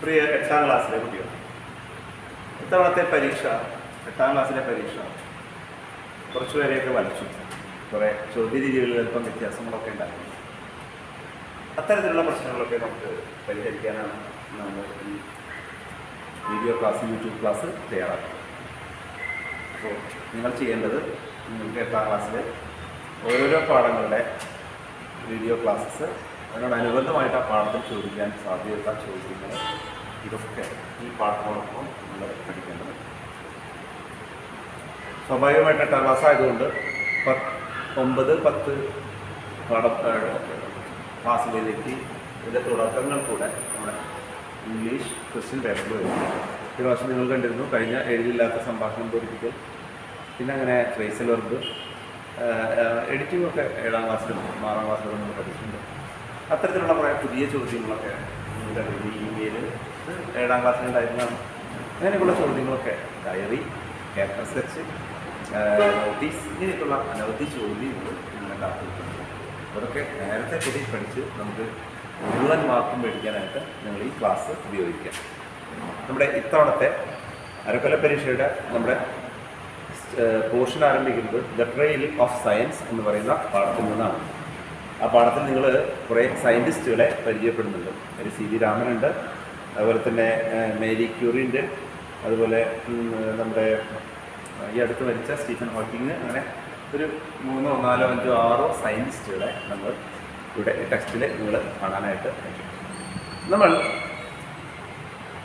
പ്രിയ 8ാം ക്ലാസ്സിലെ കുട്ടികൾ, ഇത്തവണത്തെ പരീക്ഷ 8ാം ക്ലാസ്സിലെ പരീക്ഷ കുറച്ചുപേരെയൊക്കെ വലച്ചു. കുറേ ചോദ്യ രീതികളിൽ അല്പം വ്യത്യാസങ്ങളൊക്കെ ഉണ്ടായിരുന്നു. അത്തരത്തിലുള്ള പ്രശ്നങ്ങളൊക്കെ നമുക്ക് പരിഹരിക്കാനാണ് നമ്മൾ ഈ വീഡിയോ ക്ലാസ്, യൂട്യൂബ് ക്ലാസ് തയ്യാറാക്കുന്നത്. അപ്പോൾ നിങ്ങൾ ചെയ്യേണ്ടത്, നിങ്ങൾക്ക് 8ാം ക്ലാസ്സിലെ ഓരോരോ പാഠങ്ങളുടെ വീഡിയോ ക്ലാസ്സസ്, അതിനോടനുബന്ധമായിട്ട് ആ പാഠത്തിൽ ചോദിക്കാൻ സാധ്യതയുള്ള ചോദ്യങ്ങൾ, ഇതൊക്കെ ഈ പാഠത്തോടൊപ്പം നമ്മൾ പഠിക്കേണ്ടത്. സ്വാഭാവികമായിട്ട് 8ാം ക്ലാസ് ആയതുകൊണ്ട് 9, 10 ക്ലാസ്സുകളിലേക്ക് ഇതിൻ്റെ തുടക്കങ്ങൾ കൂടെ നമ്മുടെ ഇംഗ്ലീഷ് ക്വസ്റ്റ്യൻ പേപ്പറിൽ വരും. ഈ പ്രാവശ്യം നിങ്ങൾ കണ്ടിരുന്നു കഴിഞ്ഞ എഴുതില്ലാത്ത സംഭാഷണം പൂരിപ്പിക്കൽ, പിന്നെ അങ്ങനെ ഫ്രേസൽ വർക്ക്, എഡിറ്റിങ്ങൊക്കെ 7ാം ക്ലാസ്സിലും 6ാം ക്ലാസ്സിലും നമ്മൾ പഠിച്ചിട്ടുണ്ട്. അത്തരത്തിലുള്ള കുറേ പുതിയ ചോദ്യങ്ങളൊക്കെ നിങ്ങളുടെ ഇമെയിൽ 7ാം ക്ലാസ്സിലുണ്ടായിരുന്നതാണ്. അങ്ങനെയുള്ള ചോദ്യങ്ങളൊക്കെ ഡയറി, പേപ്പർ സെർച്ച്, നോട്ടീസ്, ഇങ്ങനെയൊക്കെയുള്ള അനവധി ചോദ്യങ്ങൾ നിങ്ങളെ കാത്തിരിക്കുന്നു. അതൊക്കെ നേരത്തെ കൂടി പഠിച്ച് നമുക്ക് മുഴുവൻ മാർക്കും മേടിക്കാനായിട്ട് നിങ്ങൾ ഈ ക്ലാസ് ഉപയോഗിക്കാം. നമ്മുടെ ഇത്തവണത്തെ അരക്കൊല്ല പരീക്ഷയുടെ നമ്മുടെ പോർഷൻ ആരംഭിക്കുന്നത് ദ ട്രെയിൽ ഓഫ് സയൻസ് എന്ന് പറയുന്ന പാഠത്തിൽ നിന്നാണ്. ആ പാഠത്തിൽ നിങ്ങൾ കുറേ സയൻറ്റിസ്റ്റുകളെ പരിചയപ്പെടുന്നുണ്ട്. ഒരു സി വി രാമനുണ്ട്, അതുപോലെ തന്നെ മേരി ക്യൂറി ഉണ്ട്, അതുപോലെ നമ്മുടെ ഈ അടുത്ത് മരിച്ച സ്റ്റീഫൻ ഹോക്കിങ്, അങ്ങനെ ഒരു 3, 4, 5, 6 സയൻറ്റിസ്റ്റുകളെ നമ്മൾ ഇവിടെ ടെക്സ്റ്റിൽ നിങ്ങൾ കാണാനായിട്ട് പറ്റും. നമ്മൾ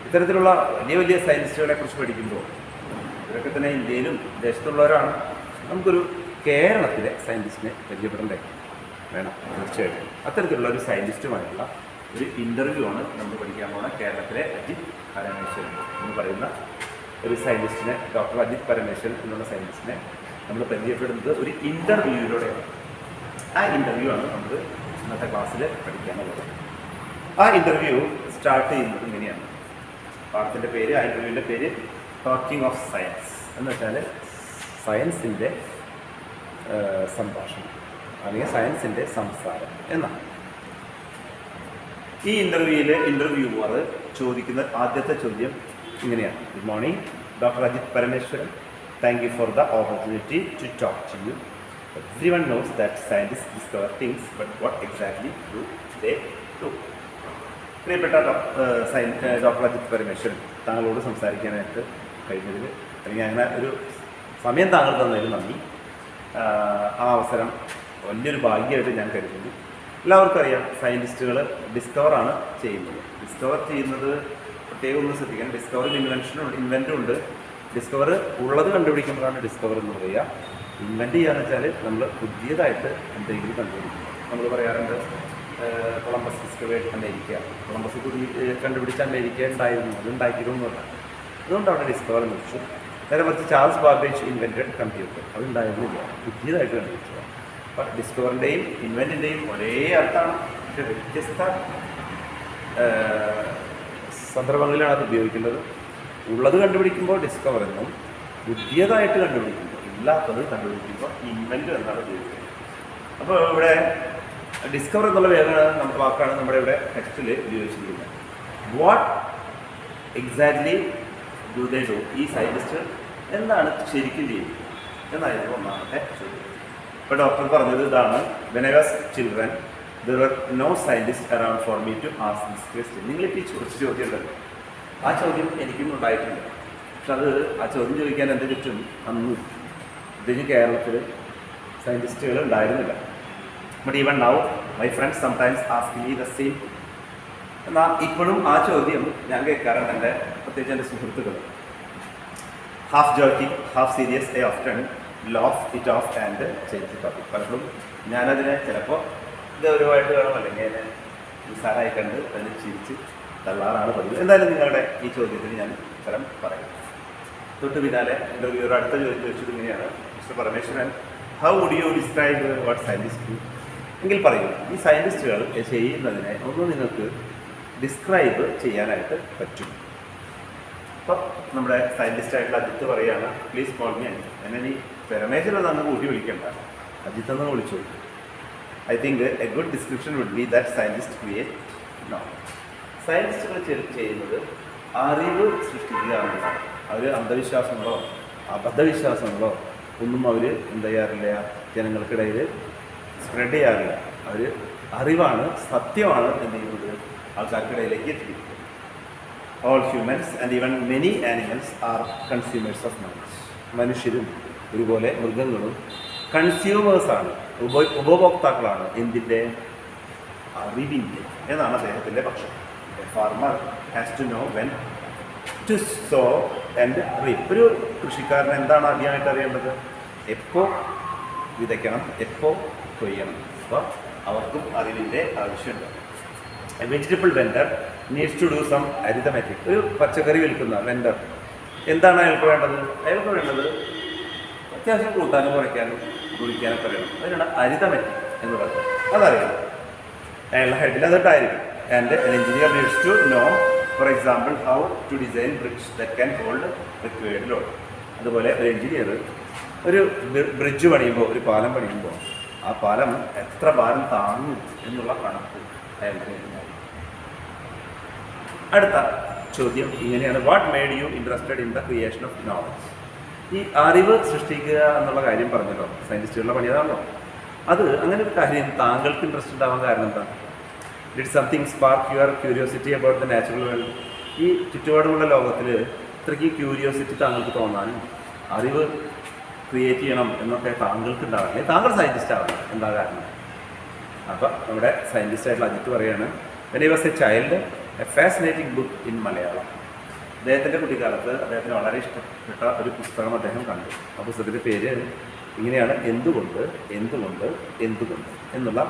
ഇത്തരത്തിലുള്ള വലിയ വലിയ സയൻറ്റിസ്റ്റുകളെ കുറിച്ച് പഠിക്കുമ്പോൾ ഇവരൊക്കെ തന്നെ ഇന്ത്യയിലും ദേശത്തുള്ളവരാണ്. നമുക്കൊരു കേരളത്തിലെ സയൻറ്റിസ്റ്റിനെ പരിചയപ്പെടേണ്ടേ? വേണം, തീർച്ചയായിട്ടും. അത്തരത്തിലുള്ള ഒരു സയൻറ്റിസ്റ്റുമായിട്ടുള്ള ഒരു ഇൻ്റർവ്യൂ ആണ് നമ്മൾ പഠിക്കാൻ പോകുന്ന കേരളത്തിലെ അജിത് പരമേശ്വരൻ എന്ന് പറയുന്ന ഒരു സയൻറ്റിസ്റ്റിനെ, ഡോക്ടർ അജിത് പരമേശ്വരൻ എന്നുള്ള സയൻറ്റിസ്റ്റിനെ നമ്മൾ പരിചയപ്പെടുന്നത് ഒരു ഇൻ്റർവ്യൂയിലൂടെയാണ്. ആ ഇൻ്റർവ്യൂ ആണ് നമുക്ക് ഇന്നത്തെ ക്ലാസ്സിൽ പഠിക്കാനുള്ളത്. ആ ഇൻ്റർവ്യൂ സ്റ്റാർട്ട് ചെയ്യുന്നത് ഇങ്ങനെയാണ്. പാഠത്തിൻ്റെ പേര്, ആ ഇൻ്റർവ്യൂവിൻ്റെ പേര് ടോക്കിംഗ് ഓഫ് സയൻസ് എന്ന് വെച്ചാൽ സയൻസിൻ്റെ സംഭാഷണം അല്ലെങ്കിൽ സയൻസിൻ്റെ സംസാരം എന്നാണ്. ഈ ഇൻ്റർവ്യൂവർ ചോദിക്കുന്ന ആദ്യത്തെ ചോദ്യം ഇങ്ങനെയാണ്. Good morning doctor Ajith Parameswaran, thank you for the opportunity to talk to you. Everyone knows that scientists discover things, but what exactly do they do? പ്രിയപ്പെട്ട ഡോക്ടർ അജിത് പരമേശ്വരൻ, താങ്കളോട് സംസാരിക്കാനായിട്ട് കഴിഞ്ഞതിൽ, അല്ലെങ്കിൽ അങ്ങനെ ഒരു സമയം താങ്കൾ തന്നതിൽ നന്ദി. ആ അവസരം വലിയൊരു ഭാഗ്യമായിട്ട് ഞാൻ കരുതുന്നു. എല്ലാവർക്കും അറിയാം, സയൻറ്റിസ്റ്റുകൾ ഡിസ്കവറാണ് ചെയ്യുന്നത്. ഡിസ്കവർ ചെയ്യുന്നത് പ്രത്യേകം ഒന്ന് ശ്രദ്ധിക്കണം. ഡിസ്കവറിൽ ഇൻവെൻറ്റും ഉണ്ട്. ഡിസ്കവർ ഉള്ളത് കണ്ടുപിടിക്കുമ്പോഴാണ് ഡിസ്കവർ എന്ന് പറയുക. ഇൻവെൻറ്റ് ചെയ്യാന്ന് വെച്ചാൽ നമ്മൾ പുതിയതായിട്ട് എന്തെങ്കിലും കണ്ടുപിടിക്കും. നമ്മൾ പറയാറുണ്ട് കൊളംബസ് ഡിസ്കവേർഡ് അമേരിക്ക, കൊളംബസ് കണ്ടുപിടിച്ച അമേരിക്ക ഉണ്ടായിരുന്നു, അത് ഉണ്ടാക്കിയിരുന്നില്ല. അതുകൊണ്ട് അവിടെ ഡിസ്കവർ എന്ന് വെച്ചു. നേരെ മറിച്ച് ചാൾസ് ബാബേജ് ഇൻവെൻറ്റഡ് കമ്പ്യൂട്ടർ, അത് ഉണ്ടായിരുന്നില്ല, പുതിയതായിട്ട് കണ്ടുപിടിച്ചതാണ്. അപ്പം ഡിസ്കവറിൻ്റെയും ഇൻവെൻറ്റിൻ്റെയും ഒരേ അർത്ഥമാണ്, പക്ഷേ വ്യത്യസ്ത സന്ദർഭങ്ങളിലാണ് അത് ഉപയോഗിക്കുന്നത്. ഉള്ളത് കണ്ടുപിടിക്കുമ്പോൾ ഡിസ്കവർ എന്നും, പുതിയതായിട്ട് കണ്ടുപിടിക്കുമ്പോൾ, ഇല്ലാത്തത് കണ്ടുപിടിക്കുമ്പോൾ ഇൻവെൻറ്റ് എന്നാണ് ഉപയോഗിക്കുന്നത്. അപ്പോൾ ഇവിടെ ഡിസ്കവർ എന്നുള്ള നമ്മുടെ വാക്കാണ് നമ്മുടെ ഇവിടെ ടെക്സ്റ്റിൽ ഉപയോഗിച്ചിരിക്കുന്നത്. What exactly do they do? ഈ സയൻറ്റിസ്റ്റ് എന്താണ് ശരിക്കും ചെയ്യുന്നത് എന്നായിരുന്നു ഒന്നാമത്തെ ചോദ്യം. ഇപ്പോൾ ഡോക്ടർ പറഞ്ഞത് ഇതാണ്: when I was children there were no scientist around for me to ask this question. നിങ്ങളിപ്പോൾ ഈ ചോദിച്ച ചോദ്യം ഉണ്ടല്ലോ, ആ ചോദ്യം എനിക്കും ഉണ്ടായിട്ടുണ്ട്. പക്ഷെ അത് ആ ചോദ്യം ചോദിക്കാൻ എൻ്റെ ചുറ്റും അന്ന് ഇതിന് കേരളത്തിൽ സയൻറ്റിസ്റ്റുകൾ ഉണ്ടായിരുന്നില്ല. But even now my friends sometimes ask me the same. എന്നാൽ ഇപ്പോഴും ആ ചോദ്യം ഞാൻ കേൾക്കാറുണ്ട്. എൻ്റെ പ്രത്യേകിച്ച് എൻ്റെ സുഹൃത്തുക്കൾ half joking, half serious, I often laugh it off and change the topic. പലപ്പോഴും ഞാനതിനെ ചിലപ്പോൾ ഗൗരവമായിട്ട് വേണം, അല്ലെങ്കിൽ അതിനെ നിസ്സാരമായി കണ്ട് അതിന് ചിരിച്ച് തള്ളാറാണ് പതിവ്. എന്തായാലും നിങ്ങളുടെ ഈ ചോദ്യത്തിന് ഞാൻ ഉത്തരം പറയും. തൊട്ട് പിന്നാലെ ഇൻ്റർവ്യൂർ അടുത്ത ചോദ്യം ചോദിച്ചത് ഇങ്ങനെയാണ്: mister Parameswaran, how would you describe what scientist do? എങ്കിൽ പറയൂ, ഈ സയൻറ്റിസ്റ്റുകൾ ചെയ്യുന്നതിനെ ഒന്ന് നിങ്ങൾക്ക് ഡിസ്ക്രൈബ് ചെയ്യാനായിട്ട് പറ്റും. അപ്പോൾ നമ്മുടെ സയൻറ്റിസ്റ്റായിട്ടുള്ള അജിത്ത് പറയുകയാണ്: പ്ലീസ് കോൾ മീ അജിത്ത്. എന്നെ നീ പരമേശ്വരൻ എന്നാണ് കൂട്ടി വിളിക്കേണ്ട, അജിത്ത് എന്ന് വിളിച്ചോളൂ. I think a good description would be that scientists create knowledge. സയൻറ്റിസ്റ്റുകൾ ചെയ്യുന്നത് അറിവ് സൃഷ്ടിക്കുക എന്നുള്ളതാണ്. അവർ അന്ധവിശ്വാസങ്ങളോ അബദ്ധവിശ്വാസങ്ങളോ ഒന്നും അവർ എന്ത് ചെയ്യാറില്ല, ജനങ്ങൾക്കിടയിൽ സ്പ്രെഡ് ചെയ്യാറില്ല. അവർ അറിവാണ്, സത്യമാണ് എന്ത് ചെയ്യുന്നത് ആൾക്കാർക്കിടയിലേക്ക് എത്തിക്കുന്നത്. All humans and even many animals are consumers of knowledge. മനുഷ്യരും ഒരുപോലെ മൃഗങ്ങളും കൺസ്യൂമേഴ്സാണ്, ഉപഭോക്താക്കളാണ്. എന്തിൻ്റെ? അറിവിൻ്റെ എന്നാണ് അദ്ദേഹത്തിൻ്റെ പക്ഷം. A farmer has to know when to sow and reap. ഒരു കൃഷിക്കാരൻ എന്താണ് ആദ്യമായിട്ട് അറിയേണ്ടത്? എപ്പോൾ വിതയ്ക്കണം, എപ്പോൾ കൊയ്യണം. അപ്പോൾ അവർക്കും അറിവിൻ്റെ ആവശ്യമുണ്ട്. A vegetable vendor needs to do some arithmetic. ഒരു പച്ചക്കറി വിൽക്കുന്ന വെൻഡർ എന്താണ് അയാൾക്ക് വേണ്ടത്? അയാൾക്ക് വേണ്ടത് അത്യാവശ്യം കൂട്ടാനും കുറയ്ക്കാനും കുടിക്കാനൊക്കെ അറിയണം. അതിനാണ് അരിതമെറ്റിക് എന്ന് പറയുന്നത്. അതറിയണം, അയാളുടെ ഹെഡിൽ അതിട്ടായിരിക്കും. And an engineer needs to know for example how to design bridge that can hold required load. അതുപോലെ ഒരു എഞ്ചിനീയർ ഒരു ബ്രിഡ്ജ് പണിയുമ്പോൾ, ഒരു പാലം പണിയുമ്പോൾ ആ പാലം എത്ര ഭാരം താങ്ങും എന്നുള്ള കണക്ക് അയാൾക്ക്. അടുത്ത ചോദ്യം ഇങ്ങനെയാണ്: what made you interested in the creation of knowledge? ഈ അറിവ് സൃഷ്ടിക്കുക എന്നുള്ള കാര്യം പറഞ്ഞല്ലോ, സയൻറ്റിസ്റ്റുകളുടെ പണിയതാണല്ലോ. അത് അങ്ങനെ ഒരു കാര്യം താങ്കൾക്ക് ഇൻട്രസ്റ്റ് ഉണ്ടാവാൻ കാരണം എന്താ? Did something spark your curiosity about the natural world? ഈ ചുറ്റുപാടുമുള്ള ലോകത്തിൽ ഇത്രയ്ക്ക് ക്യൂരിയോസിറ്റി താങ്കൾക്ക് തോന്നാനും അറിവ് ക്രിയേറ്റ് ചെയ്യണം എന്നൊക്കെ താങ്കൾക്ക് ഉണ്ടാവില്ലേ? താങ്കൾ സയൻറ്റിസ്റ്റ് ആവണം, എന്താ കാരണം? അപ്പോൾ നമ്മുടെ സയൻറ്റിസ്റ്റ് ആയിട്ടുള്ള അജിത്ത് പറയാണ്, when I was A child A fascinating book in Malayalam. അദ്ദേഹത്തിൻ്റെ കുട്ടിക്കാലത്ത് അദ്ദേഹത്തിന് വളരെ ഇഷ്ടപ്പെട്ട ഒരു പുസ്തകം അദ്ദേഹം കണ്ടു. ആ പുസ്തകത്തിൻ്റെ പേര് ഇങ്ങനെയാണ്: എന്തുകൊണ്ട് എന്തുകൊണ്ട് എന്തുകൊണ്ട് എന്നുള്ള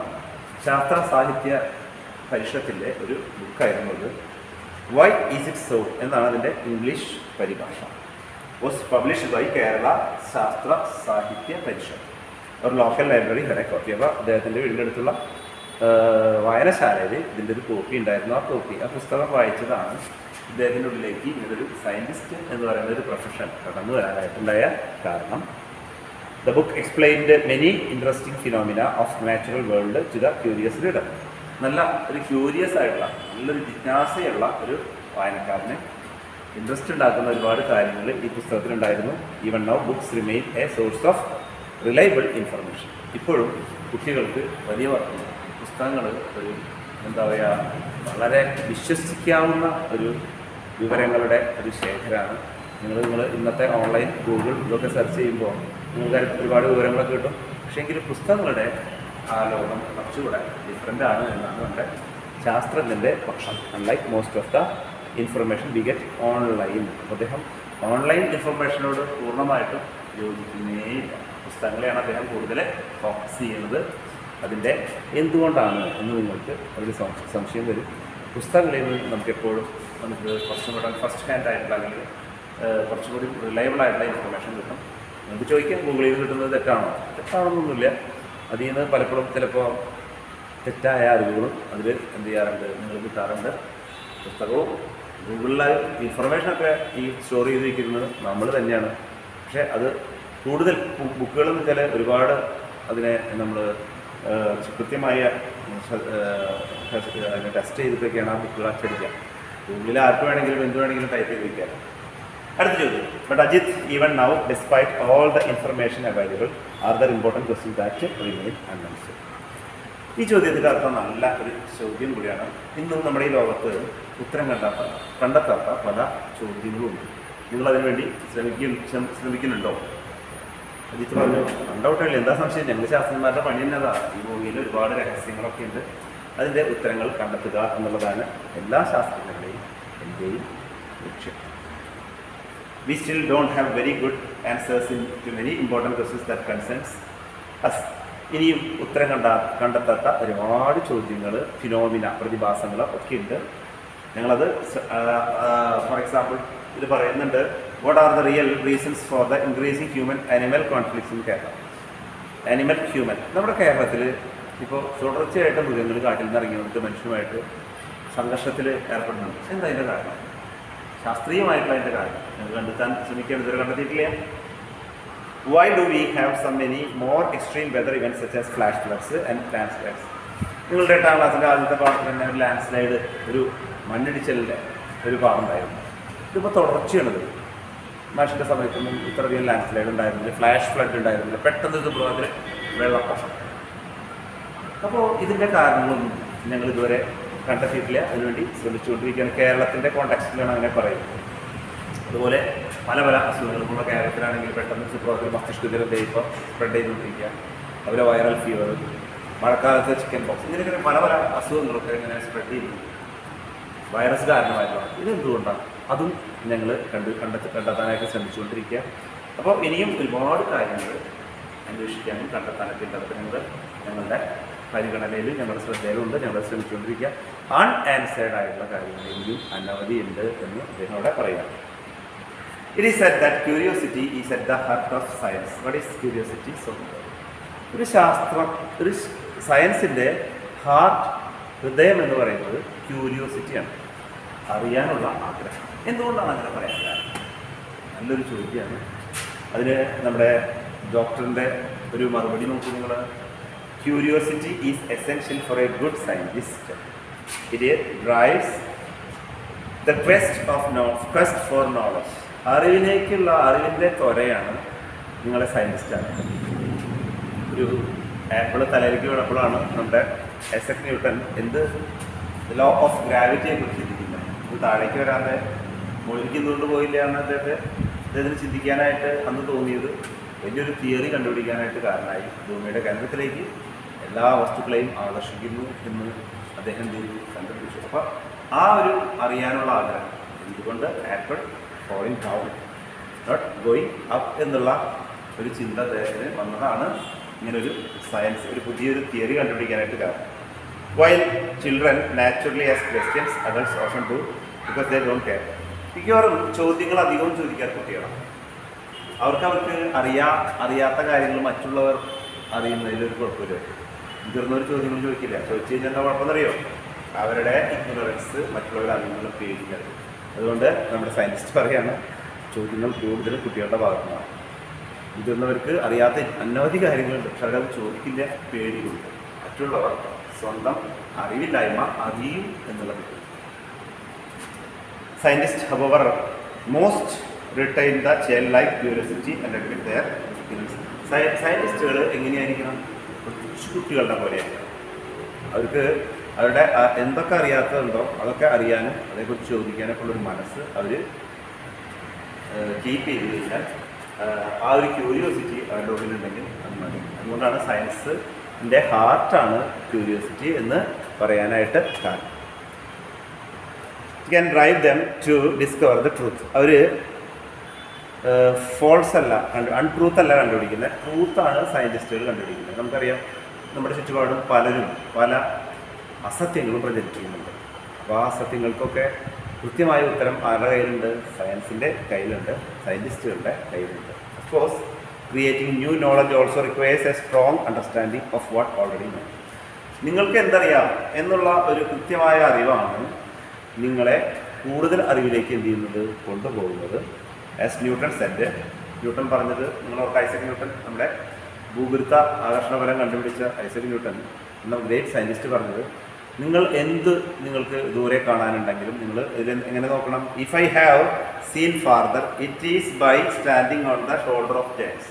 ശാസ്ത്ര സാഹിത്യ പരിഷത്തിൻ്റെ ഒരു ബുക്കായിരുന്നു അത്. വൈ ഈസ് ഇറ്റ് സോ എന്നാണ് അതിൻ്റെ ഇംഗ്ലീഷ് പരിഭാഷ. വാസ് പബ്ലിഷ്ഡ് ബൈ കേരള ശാസ്ത്ര സാഹിത്യ പരിഷത്ത്. ഒരു ലോക്കൽ ലൈബ്രറി ഹെഡ് കോപ്പി. അപ്പോൾ അദ്ദേഹത്തിൻ്റെ വീടിൻ്റെ അടുത്തുള്ള വായനശാലയിൽ ഇതിൻ്റെ ഒരു കോപ്പി ഉണ്ടായിരുന്നു. ആ പുസ്തകം വായിച്ചതാണ് ഇദ്ദേഹത്തിൻ്റെ ഉള്ളിലേക്ക് ഇങ്ങനൊരു സയൻറ്റിസ്റ്റ് എന്ന് പറയുന്ന ഒരു പ്രൊഫഷൻ കടന്നു വരാനായിട്ടുണ്ടായ കാരണം. The book explained many interesting phenomena of natural world to the curious reader. നല്ല ഒരു ക്യൂരിയസ് ആയിട്ടുള്ള, നല്ലൊരു ജിജ്ഞാസയുള്ള ഒരു വായനക്കാരന് ഇൻട്രസ്റ്റ് ഉണ്ടാക്കുന്ന ഒരുപാട് കാര്യങ്ങൾ ഈ പുസ്തകത്തിലുണ്ടായിരുന്നു. Even now books remain a source of reliable information. ഇപ്പോഴും കുട്ടികൾക്ക് വലിയ പുസ്തകങ്ങൾ ഒരു എന്താ പറയുക, വളരെ വിശ്വസിക്കാവുന്ന ഒരു വിവരങ്ങളുടെ ഒരു ശേഖരമാണ്. നിങ്ങൾ ഇന്നത്തെ ഓൺലൈൻ ഗൂഗിൾ ഇതൊക്കെ സെർച്ച് ചെയ്യുമ്പോൾ നിങ്ങൾക്ക് ഒരുപാട് വിവരങ്ങളൊക്കെ കിട്ടും. പക്ഷേങ്കിൽ പുസ്തകങ്ങളുടെ ആ ലോകം കുറച്ചുകൂടെ ഡിഫറെൻ്റ് ആണ് എന്നാണ് നമ്മുടെ ശാസ്ത്രജ്ഞൻ്റെ പക്ഷം. Unlike most of the information we get online. അദ്ദേഹം ഓൺലൈൻ ഇൻഫർമേഷനോട് പൂർണ്ണമായിട്ടും യോജിക്കുന്നേയില്ല. പുസ്തകങ്ങളെയാണ് അദ്ദേഹം കൂടുതൽ ഫോക്കസ് ചെയ്യുന്നത്. അതിൻ്റെ എന്തുകൊണ്ടാണ് എന്ന് നിങ്ങൾക്ക് ഒരു സംശയം വരും. പുസ്തകങ്ങളിൽ നിന്ന് നമുക്കെപ്പോഴും കുറച്ചും കൂടെ ഫസ്റ്റ് ഹാൻഡ് ആയിട്ടുള്ള, അല്ലെങ്കിൽ കുറച്ചും കൂടി റിലയബിൾ ആയിട്ടുള്ള ഇൻഫർമേഷൻ കിട്ടും. നമുക്ക് ചോദിക്കാം, ഗൂഗിളിൽ നിന്ന് കിട്ടുന്നത് തെറ്റാണെന്നൊന്നുമില്ല. അതിൽ നിന്ന് പലപ്പോഴും ചിലപ്പോൾ തെറ്റായ അറിവുകളും അതിൽ എന്ത് ചെയ്യാറുണ്ട്, നിങ്ങൾ കിട്ടാറുണ്ട്. പുസ്തകവും ഗൂഗിളിലെ ഇൻഫർമേഷനൊക്കെ ഈ സ്റ്റോർ ചെയ്ത് വയ്ക്കുന്നത് നമ്മൾ തന്നെയാണ്. പക്ഷേ അത് കൂടുതൽ ബുക്കുകളെന്ന് വെച്ചാൽ ഒരുപാട് അതിനെ നമ്മൾ കൃത്യമായ ടെസ്റ്റ് ചെയ്തിട്ടൊക്കെയാണ് ആ ബുക്കുകൾ അച്ചടിക്കുക. ഗൂഗിളിൽ ആർക്ക് വേണമെങ്കിലും എന്ത് വേണമെങ്കിലും ടൈപ്പ് ചെയ്ത് വയ്ക്കാം. അടുത്ത ചോദ്യം: but Ajith, even now despite all the information available are there important question that remain unanswered? ഈ ചോദ്യത്തിൻ്റെ അർത്ഥം നല്ല ഒരു ചോദ്യം കൂടിയാണ്. ഇന്നും നമ്മുടെ ഈ ലോകത്ത് ഉത്തരം കണ്ടെത്താത്ത പല ചോദ്യങ്ങളുമുണ്ട്. നിങ്ങളതിനു വേണ്ടി ശ്രമിക്കുന്നുണ്ടോ? അജിത്ത് പറഞ്ഞു, കണ്ടൗട്ടില്ല, എന്താ സംശയം, ഞങ്ങൾ ശാസ്ത്രജ്ഞന്മാരുടെ പണി തന്നെതാ. ഈ ഭൂമിയിൽ ഒരുപാട് രഹസ്യങ്ങളൊക്കെ ഉണ്ട്, അതിൻ്റെ ഉത്തരങ്ങൾ കണ്ടെത്തുക എന്നുള്ളതാണ് എല്ലാ ശാസ്ത്രജ്ഞരുടെയും എൻ്റെയും ലക്ഷ്യം. We still don't have very good answers to many important questions that concerns us. ഇനിയും ഉത്തരം കണ്ടെത്താത്ത ഒരുപാട് ചോദ്യങ്ങൾ, ഫിനോമിന, പ്രതിഭാസങ്ങൾ ഒക്കെ ഉണ്ട്. ഞങ്ങളത് ഫോർ എക്സാമ്പിൾ ഇത് പറയുന്നുണ്ട്: what are the real reasons for the increasing human animal conflicts in Kerala? Animal human, നമ്മുടെ കേരളത്തിൽ ഇപ്പോൾ തുടർച്ചയായിട്ട് മൃഗങ്ങൾ കാട്ടിൽ നിന്ന് ഇറങ്ങി വന്നിട്ട് മനുഷ്യനുമായിട്ട് സംഘർഷത്തിൽ ഏർപ്പെടുന്നുണ്ട്. എന്താ അതിൻ്റെ കാരണം? ശാസ്ത്രീയമായിട്ടുള്ള അതിൻ്റെ കാരണം ഞങ്ങൾ കണ്ടെത്താൻ ശ്രമിക്കേണ്ടത് ഇതുവരെ കണ്ടെത്തിയിട്ടില്ല. Why do we have so many more extreme weather events such as flash floods and landslides? നിങ്ങളുടെ 8ാം ക്ലാസ്സിൻ്റെ ആദ്യത്തെ പാഠത്തിൽ തന്നെ ഒരു ലാൻഡ് സ്ലൈഡ്, ഒരു മണ്ണിടിച്ചിലിൻ്റെ ഒരു ഭാഗമുണ്ടായിരുന്നു. ഇതിപ്പോൾ തുടർച്ചയാണത്. മാഷിൻ്റെ സമയത്തൊന്നും ഇത്രയധികം ലാൻഡ് സ്ലൈഡ് ഉണ്ടായിരുന്നില്ല, ഫ്ലാഷ് ഫ്ലഡ് ഉണ്ടായിരുന്നില്ല, പെട്ടെന്ന് ഇത് ബ്ലോക്കിൽ വെള്ളപ്പൊക്കം. അപ്പോൾ ഇതിൻ്റെ കാരണങ്ങളൊന്നും ഞങ്ങൾ ഇതുവരെ കണ്ടെത്തിയിട്ടില്ല. അതിനുവേണ്ടി ശ്രമിച്ചുകൊണ്ടിരിക്കുകയാണ്. കേരളത്തിൻ്റെ കോൺടാക്സ്റ്റിലാണ് അങ്ങനെ പറയുന്നത്. അതുപോലെ പല പല അസുഖങ്ങൾക്കുള്ള കേരളത്തിലാണെങ്കിൽ പെട്ടെന്ന് സുപ്രഭാതത്തിൽ മസ്തിഷ്കജ്വരം ഇപ്പോൾ സ്പ്രെഡ് ചെയ്തുകൊണ്ടിരിക്കുക. അതുപോലെ വൈറൽ ഫീവർ, മഴക്കാലത്ത് ചിക്കൻ പോക്സ്, ഇങ്ങനെയൊക്കെ പല പല അസുഖങ്ങളൊക്കെ ഇങ്ങനെ സ്പ്രെഡ് ചെയ്യുന്നു. വൈറസ് കാരണമായിട്ടുള്ള ഇതെന്തുകൊണ്ടാണ്? അതും ഞങ്ങൾ കണ്ടെത്താനായിട്ട് ശ്രമിച്ചുകൊണ്ടിരിക്കുക. അപ്പോൾ ഇനിയും ഒരുപാട് കാര്യങ്ങൾ അന്വേഷിക്കാനും കണ്ടെത്താനൊക്കെ ഉണ്ട്. അതൊക്കെ ഞങ്ങളുടെ പരിഗണനയിലും ഞങ്ങളുടെ ശ്രദ്ധയിലുണ്ട്. ഞങ്ങൾ ശ്രമിച്ചുകൊണ്ടിരിക്കുക. അൺആൻസേർഡ് ആയിട്ടുള്ള കാര്യങ്ങൾ ഇനിയും അനവധി ഉണ്ട് എന്ന് അദ്ദേഹം അവിടെ പറയാം. It is said that curiosity is at the heart of science. What is curiosity? So, ഒരു സയൻസിൻ്റെ ഹാർട്ട്, ഹൃദയം എന്ന് പറയുന്നത് ക്യൂരിയോസിറ്റിയാണ്, അറിയാനുള്ള ആഗ്രഹം. എന്തുകൊണ്ടാണ് അങ്ങനെ പറയാൻ കാരണം? നല്ലൊരു ചോദ്യമാണ്. അതിന് നമ്മുടെ ഡോക്ടറിൻ്റെ ഒരു മറുപടി നോക്കൂ നിങ്ങൾ. Curiosity is essential for A good scientist. It drives the quest for knowledge. അറിവിൻ്റെ ത്വരയാണ് നിങ്ങളെ സയൻറ്റിസ്റ്റാണ്. ഒരു ആപ്പിൾ തലയിലേക്ക് വീണപ്പോഴാണ് നമ്മുടെ ഐസക് ന്യൂട്ടൺ ലോ ഓഫ് ഗ്രാവിറ്റിയെ കുറിച്ച് ചിന്തിക്കുന്നത്. ഇത് താഴേക്ക് വരാതെ മുകളിലേക്ക് എന്തുകൊണ്ട് പോയില്ല എന്ന് അദ്ദേഹത്തിന് ചിന്തിക്കാനായിട്ട് അന്ന് തോന്നിയത് വലിയൊരു തിയറി കണ്ടുപിടിക്കാനായിട്ട് കാരണമായി. ഭൂമിയുടെ കേന്ദ്രത്തിലേക്ക് എല്ലാ വസ്തുക്കളെയും ആകർഷിക്കുന്നു എന്ന് അദ്ദേഹം കണ്ടുപിടിച്ചു. അപ്പോൾ ആ ഒരു അറിയാനുള്ള ആഗ്രഹം, എന്തുകൊണ്ട് apple falling down not going up എന്നുള്ള ഒരു ചിന്ത അദ്ദേഹത്തിന് വന്നതാണ് ഇങ്ങനൊരു സയൻസ്, ഒരു പുതിയൊരു തിയറി കണ്ടുപിടിക്കാനായിട്ട് കാരണം. While children naturally as questions, adults often do because they don't care. മിക്കവാറും ചോദ്യങ്ങൾ അധികവും ചോദിക്കാൻ കുട്ടികളാണ്. അവർക്ക് അറിയാത്ത കാര്യങ്ങൾ മറ്റുള്ളവർ അറിയുന്നതിലൊരു കുഴപ്പമില്ല. മുതിർന്നവർ ചോദ്യങ്ങൾ ചോദിക്കില്ല. ചോദിച്ചു കഴിഞ്ഞാൽ എന്താ കുഴപ്പമെന്നറിയോ? അവരുടെ ഇഗ്നോറൻസ് മറ്റുള്ളവർ അറിയുന്നുള്ള പേടിക്കരുത്. അതുകൊണ്ട് നമ്മുടെ സയൻറ്റിസ്റ്റ് പറയാണ്, ചോദ്യങ്ങൾ കൂടുതൽ കുട്ടികളുടെ ഭാഗത്തുനിന്നാണ്. മുതിർന്നവർക്ക് അറിയാത്ത അനവധി കാര്യങ്ങളുണ്ട്, പക്ഷെ അവരത് ചോദിക്കില്ല, പേടിയുണ്ട്. മറ്റുള്ളവർ സ്വന്തം അറിവില്ലായ്മ അറിയും എന്നുള്ളത്. Scientist however must retain the child like curiosity and admit their ignorance. സയൻറ്റിസ്റ്റുകൾ എങ്ങനെയായിരിക്കണം? കുട്ടികളുടെ പോലെയാണ്. അവർക്ക് അവരുടെ എന്തൊക്കെ അറിയാത്തതുണ്ടോ അതൊക്കെ അറിയാനും അതേക്കുറിച്ച് ചോദിക്കാനൊക്കെ ഉള്ളൊരു മനസ്സ് അവർ കീപ്പ് ചെയ്ത് കഴിഞ്ഞാൽ ആ ഒരു ക്യൂരിയോസിറ്റി അവരുടെ ഉള്ളിലുണ്ടെങ്കിൽ അത് മതി. അതുകൊണ്ടാണ് സയൻസിൻ്റെ ഹാർട്ടാണ് ക്യൂരിയോസിറ്റി എന്ന് പറയാനായിട്ട് കാരണം. Can drive them to discover the truth. അവർ ഫോൾസ് അല്ല, അൺട്രൂത്ത് അല്ല കണ്ടുപിടിക്കുന്നത്, ട്രൂത്താണ് സയൻറ്റിസ്റ്റുകൾ കണ്ടുപിടിക്കുന്നത്. നമുക്കറിയാം, നമ്മുടെ ചുറ്റുപാടും പലരും പല അസത്യങ്ങളും പ്രചരിപ്പിക്കുന്നുണ്ട്. അപ്പോൾ ആ അസത്യങ്ങൾക്കൊക്കെ കൃത്യമായ ഉത്തരം ആരുടെ കയ്യിലുണ്ട്? സയൻസിൻ്റെ കയ്യിലുണ്ട്, സയൻറ്റിസ്റ്റുകളുടെ കയ്യിലുണ്ട്. Of course creating new knowledge also requires A strong understanding of what already know. നിങ്ങൾക്ക് എന്തറിയാം എന്നുള്ള ഒരു കൃത്യമായ അറിവാണ് നിങ്ങളെ കൂടുതൽ അറിവിലേക്ക് എന്ത് ചെയ്യുന്നത്, കൊണ്ടുപോകുന്നത്. ആസ് ന്യൂട്ടൺ സെഡ്, ന്യൂട്ടൺ പറഞ്ഞത് നിങ്ങളോർക്ക് ഐസക് ന്യൂട്ടൺ, നമ്മുടെ ഭൂഗുരുത്വ ആകർഷണഫലം കണ്ടുപിടിച്ച ഐസക് ന്യൂട്ടൺ എന്ന ഗ്രേറ്റ് സയൻറ്റിസ്റ്റ് പറഞ്ഞത്, നിങ്ങൾക്ക് ദൂരെ കാണാനുണ്ടെങ്കിലും നിങ്ങൾ ഇതിൽ എങ്ങനെ നോക്കണം? If I have seen farther it is by standing on the shoulder of giants.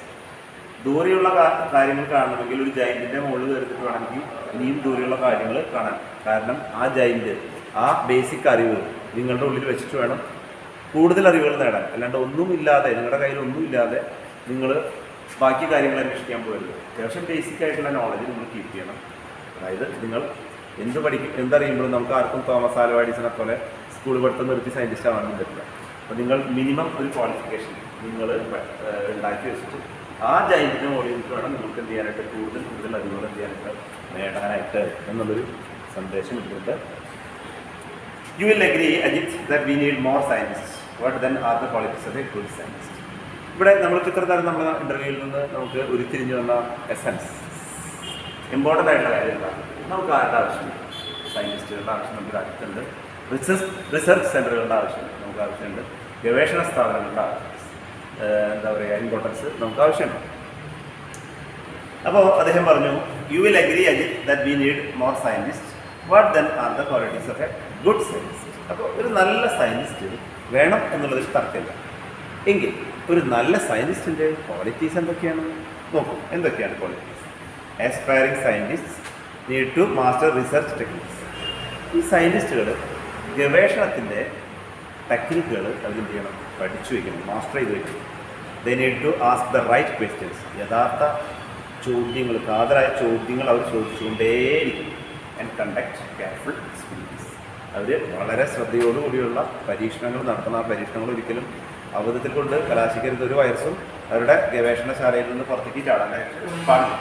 ദൂരെയുള്ള കാര്യങ്ങൾ കാണണമെങ്കിൽ ഒരു ജയൻറ്റിൻ്റെ മുകളിൽ കയറിയിട്ട് വേണമെങ്കിൽ ഇനിയും ദൂരെയുള്ള കാര്യങ്ങൾ കാണാൻ. കാരണം ആ ജയൻറ്റ്, ആ ബേസിക് അറിവ് നിങ്ങളുടെ ഉള്ളിൽ വെച്ചിട്ട് വേണം കൂടുതൽ അറിവുകൾ നേടാൻ. അല്ലാണ്ട് ഒന്നുമില്ലാതെ, നിങ്ങളുടെ കയ്യിൽ ഒന്നുമില്ലാതെ നിങ്ങൾ ബാക്കി കാര്യങ്ങൾ അന്വേഷിക്കാൻ പോകരുത്. അത്യാവശ്യം ബേസിക് ആയിട്ടുള്ള നോളജ് നിങ്ങൾ കീപ്പ് ചെയ്യണം. അതായത് നിങ്ങൾ എന്തറിയുമ്പോഴും നമുക്ക് ആർക്കും തോമസ് ആൽവാ എഡിസനെ പോലെ സ്കൂൾ പഠിത്തം നിർത്തി സയൻറ്റിസ്റ്റ് ആവാനൊന്നും പറ്റില്ല. അപ്പോൾ നിങ്ങൾ മിനിമം ഒരു ക്വാളിഫിക്കേഷൻ നിങ്ങൾ ഉണ്ടാക്കി വെച്ചിട്ട് ആ ജൈൻറ്റിന് മുകളിൽ വേണം നിങ്ങൾക്ക് എന്ത് ചെയ്യാനായിട്ട് കൂടുതൽ അറിവുകൾ എന്ത് ചെയ്യാനായിട്ട് നേടാനായിട്ട് എന്നുള്ളൊരു സന്ദേശം ഇട്ടിട്ടുണ്ട്. You will agree, Ajit, that we need more scientists. What then are the qualities of a good scientist? ഇവിടെ നമ്മൾക്ക് ഇത്ര തരം നമ്മുടെ ഇൻ്റർവ്യൂവിൽ നിന്ന് നമുക്ക് ഉരുത്തിരിഞ്ഞു വന്ന എസൻസ്, ഇമ്പോർട്ടൻ്റ് ആയിട്ടുള്ള കാര്യം എന്താണ്? നമുക്ക് ആരുടെ ആവശ്യമുണ്ട്? സയൻറ്റിസ്റ്റുകളുടെ ആവശ്യം നമുക്ക് രാജ്യത്തുണ്ട്. റിസർച്ച് സെൻ്ററുകളുടെ ആവശ്യം നമുക്ക് ആവശ്യമുണ്ട്. ഗവേഷണ സ്ഥാപനങ്ങളുടെ എന്താ പറയുക, ഇമ്പോർട്ടൻസ് നമുക്ക് ആവശ്യമുണ്ട്. അപ്പോൾ അദ്ദേഹം പറഞ്ഞു, you will agree, Ajith, that we need more scientist what then are the qualities of a good scientist? അപ്പോൾ ഒരു നല്ല സയൻറ്റിസ്റ്റ് വേണം എന്നുള്ളതിൽ തർക്കമില്ല. എങ്കിൽ ഒരു നല്ല സയൻറ്റിസ്റ്റിൻ്റെ ക്വാളിറ്റീസ് എന്തൊക്കെയാണ്? നോക്കൂ, എന്തൊക്കെയാണ് qualities? Aspiring scientist need to master research techniques. ഈ സയൻറ്റിസ്റ്റുകൾ ഗവേഷണത്തിൻ്റെ ടെക്നിക്കുകൾ അവരെന്ത് ചെയ്യണം? പഠിച്ചു വയ്ക്കണം, മാസ്റ്റർ ചെയ്ത് വയ്ക്കണം. They need to ask the right questions. യഥാർത്ഥ ചോദ്യങ്ങൾ, കാതലായ ചോദ്യങ്ങൾ അവർ ചോദിച്ചുകൊണ്ടേയിരിക്കും. And conduct careful experience. അവർ വളരെ ശ്രദ്ധയോടുകൂടിയുള്ള പരീക്ഷണങ്ങൾ നടത്തുന്ന ആ പരീക്ഷണങ്ങൾ ഒരിക്കലും അബദ്ധത്തിൽ കൊണ്ട് കലാശിക്കരുത്. ഒരു വൈറസും അവരുടെ ഗവേഷണശാലയിൽ നിന്ന് പുറത്തേക്ക് ചാടാനായിട്ട് പാടില്ല.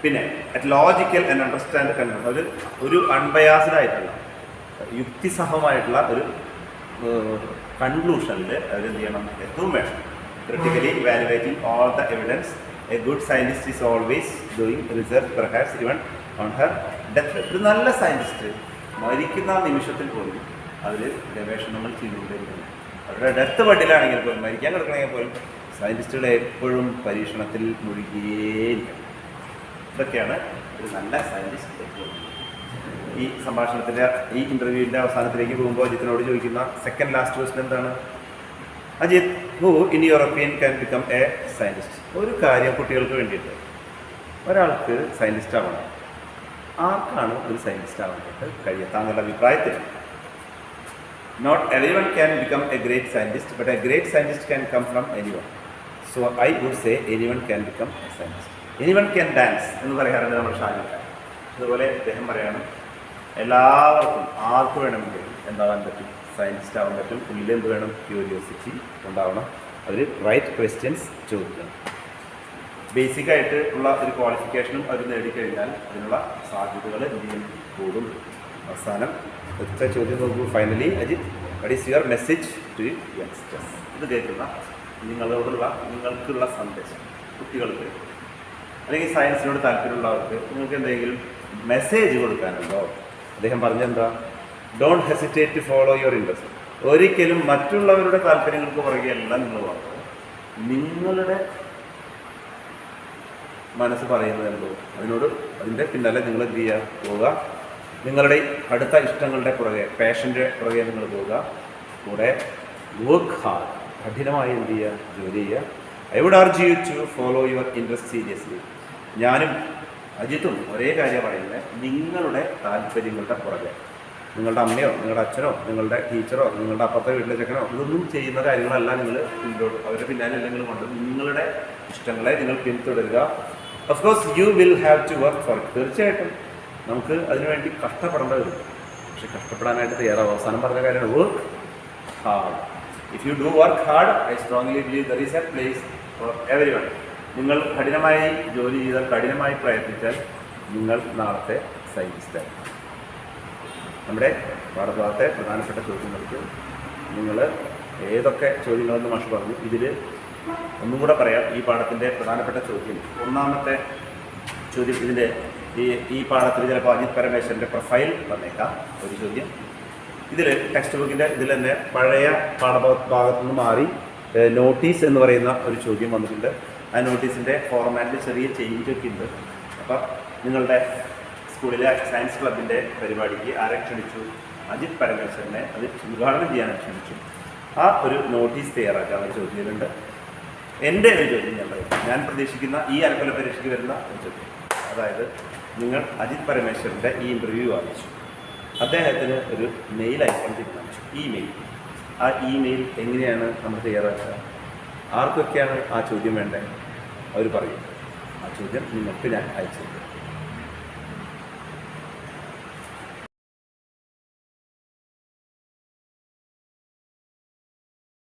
പിന്നെ അറ്റ് ലോജിക്കൽ ആൻഡ് അണ്ടർസ്റ്റാൻഡ് കണ്ടു ഒരു അൺബയാസ്ഡ് ആയിട്ടുള്ള യുക്തിസഹമായിട്ടുള്ള ഒരു കൺക്ലൂഷനിൽ അവരെന്ത് ചെയ്യണം? എത്തും വേണം. Critically evaluating all the evidence. A good scientist is always doing research perhaps even on her death. ഒരു നല്ല സയൻറ്റിസ്റ്റ് മരിക്കുന്ന നിമിഷത്തിൽ പോലും അവർ ഗവേഷണങ്ങൾ ചെയ്തുകൊണ്ടിരിക്കുന്നു. അവരുടെ ഡെത്ത് ബെഡിലാണെങ്കിൽ പോലും, മരിക്കാൻ കിടക്കണമെങ്കിൽ പോലും സയൻറ്റിസ്റ്റുകൾ എപ്പോഴും പരീക്ഷണത്തിൽ മുഴുകിയേയിരിക്കണം. ഇതൊക്കെയാണ് ഒരു നല്ല സയൻറ്റിസ്റ്റ്. ഈ സംഭാഷണത്തിൻ്റെ ഈ ഇൻ്റർവ്യൂവിൻ്റെ അവസാനത്തിലേക്ക് പോകുമ്പോൾ അജിത്തിനോട് ചോദിക്കുന്ന സെക്കൻഡ് ലാസ്റ്റ് ക്വസ്റ്റൻ എന്താണ്? Ajith, who in your opinion can become a scientist? ഒരു കാര്യം കുട്ടികൾക്ക് വേണ്ടിയിട്ട്, ഒരാൾക്ക് സയൻറ്റിസ്റ്റ് ആവണം. ആർക്കാണ് ഒരു സയൻറ്റിസ്റ്റ് ആവാനായിട്ട് കഴിയുക താങ്കളുടെ അഭിപ്രായത്തിൽ? Not everyone can become a great scientist, but a great scientist can come from anyone. So I would say anyone can become a scientist. Anyone can dance എന്ന് പറയാറുണ്ട് നമ്മൾ ഷാജിക്ക. അതുപോലെ അദ്ദേഹം പറയാണ്, എല്ലാവർക്കും ആർക്ക് വേണമെങ്കിലും എന്താവാൻ പറ്റും? സയൻറ്റിസ്റ്റ് ആവാൻ പറ്റും. ഉള്ളിൽ എന്ത് വേണം? ക്യൂരിയോസിറ്റി ഉണ്ടാവണം. അവർ റൈറ്റ് ക്വസ്റ്റ്യൻസ് ചോദിക്കണം. ബേസിക്കായിട്ട് ഉള്ള ഒരു ക്വാളിഫിക്കേഷനും അവർ നേടിക്കഴിഞ്ഞാൽ അതിനുള്ള സാധ്യതകൾ എന്തെയും കൂടും. അവസാനം ഒറ്റ ചോദ്യം നോക്കൂ. Finally Ajith, what is your message to youngsters? ഇത് കേൾക്കുന്ന നിങ്ങൾക്കുള്ള സന്ദേശം കുട്ടികൾക്ക് അല്ലെങ്കിൽ സയൻസിനോട് താല്പര്യമുള്ളവർക്ക് നിങ്ങൾക്ക് എന്തെങ്കിലും മെസ്സേജ് കൊടുക്കാനുണ്ടോ? അദ്ദേഹം പറഞ്ഞെന്താ? Don't hesitate to follow your interest. ഒരിക്കലും മറ്റുള്ളവരുടെ താല്പര്യങ്ങൾക്ക് പുറകെയല്ല നിങ്ങൾ പറഞ്ഞത്. നിങ്ങളുടെ മനസ്സ് പറയുന്നതെന്തോ അതിൻ്റെ പിന്നാലെ നിങ്ങൾ എന്ത് ചെയ്യുക? പോവുക. നിങ്ങളുടെ അടുത്ത ഇഷ്ടങ്ങളുടെ പുറകെ, പാഷൻ്റെ പുറകെ നിങ്ങൾ പോവുക. കൂടെ വർക്ക് ഹാർഡ്, കഠിനമായി എന്ത് ചെയ്യുക? ജോലി ചെയ്യുക. I would urge you to follow your interest seriously. ഞാനും അജിത്തും ഒരേ കാര്യം പറയുന്നത്, നിങ്ങളുടെ താല്പര്യങ്ങളുടെ പുറകെ. നിങ്ങളുടെ അമ്മയോ നിങ്ങളുടെ അച്ഛനോ നിങ്ങളുടെ ടീച്ചറോ നിങ്ങളുടെ അപ്പുറത്തെ വീട്ടിലെ ചെക്കനോ ഇതൊന്നും ചെയ്യുന്ന കാര്യങ്ങളല്ല നിങ്ങൾ പിന്നോട്ട് അവരുടെ പിന്നാലെ നിങ്ങൾ കൊണ്ട് നിങ്ങളുടെ ഇഷ്ടങ്ങളെ നിങ്ങൾ പിന്തുടരുക. Of course you will have to work for it. തീർച്ചയായിട്ടും നമുക്ക് അതിനുവേണ്ടി കഷ്ടപ്പെടേണ്ട വരും. പക്ഷെ കഷ്ടപ്പെടാനായിട്ട് തയ്യാറാവും. അവസാനം പറഞ്ഞ കാര്യമാണ് work hard. If you do work hard, I strongly believe there is A place for every one. നിങ്ങൾ കഠിനമായി ജോലി ചെയ്താൽ, കഠിനമായി പ്രയത്നിച്ചാൽ നിങ്ങൾ നാളത്തെ സയൻറ്റിസ്റ്റായി. നമ്മുടെ പാഠഭാഗത്തെ പ്രധാനപ്പെട്ട ചോദ്യങ്ങൾക്ക് നിങ്ങൾ ഏതൊക്കെ ചോദ്യങ്ങളെന്ന് മാഷ് പറഞ്ഞു. ഇതിൽ ഒന്നും കൂടെ പറയാം. ഈ പാഠത്തിൻ്റെ പ്രധാനപ്പെട്ട ചോദ്യം, ഒന്നാമത്തെ ചോദ്യം, ഇതിൻ്റെ ഈ പാഠത്തിൽ ചിലപ്പോൾ അജിത് പരമേശ്വരൻ്റെ പ്രൊഫൈൽ വന്നേക്കാം ഒരു ചോദ്യം. ഇതിൽ ടെക്സ്റ്റ് ബുക്കിൻ്റെ ഇതിൽ തന്നെ പഴയ പാഠഭാഗത്തു നിന്ന് മാറി നോട്ടീസ് എന്ന് പറയുന്ന ഒരു ചോദ്യം വന്നിട്ടുണ്ട്. ആ നോട്ടീസിൻ്റെ ഫോർമാറ്റിൽ ചെറിയ ചേഞ്ചൊക്കെ ഉണ്ട്. അപ്പോൾ നിങ്ങളുടെ സ്കൂളിലെ സയൻസ് ക്ലബിൻ്റെ പരിപാടിക്ക് ആരെ ക്ഷണിച്ചു? അജിത് പരമേശ്വരനെ അത് ഉദ്ഘാടനം ചെയ്യാനാണ് ക്ഷണിച്ചു. ആ ഒരു നോട്ടീസ് തയ്യാറാക്കാൻ ഒരു ചോദ്യമുണ്ട്. എൻ്റെ ഒരു ചോദ്യം ഞാൻ പ്രതീക്ഷിക്കുന്ന ഈ അരക്കൊല്ല പരീക്ഷയ്ക്ക് വരുന്ന ഒരു ചോദ്യം, അതായത് നിങ്ങൾ അജിത് പരമേശ്വരൻ്റെ ഈ ഇൻ്റർവ്യൂ വായിച്ചു, അദ്ദേഹത്തിന് ഒരു മെയിൽ ഐക്കൺ തീരുമാനിച്ചു, ഇമെയിൽ. ആ ഇമെയിൽ എങ്ങനെയാണ് നമ്മൾ തയ്യാറാക്കുക? ആർക്കൊക്കെയാണ് ആ ചോദ്യം വേണ്ടത്? അവർ പറയും. ആ ചോദ്യം നിങ്ങൾക്ക് ഞാൻ അയച്ചു.